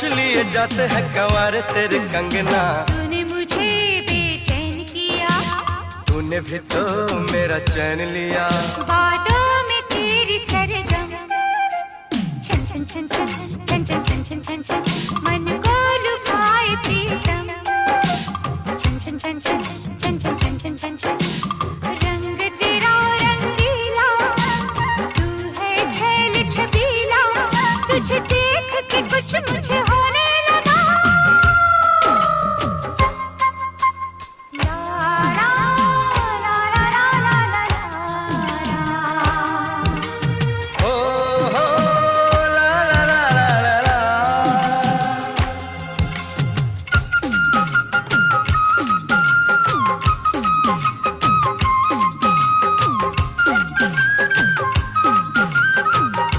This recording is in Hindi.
होश लिए जाते हैं कवार तेरे कंगना। तूने मुझे बेचैन किया, तूने भी तो मेरा चैन लिया। बातों में तेरी सरगम, छन छन छन छन छन छन छन छन छन छन मन को लुभाए प्रीतम। छन छन छन छन छन छन छन छन छन छन रंग तेरा रंगीला, तू है छैल छबीला, तुझे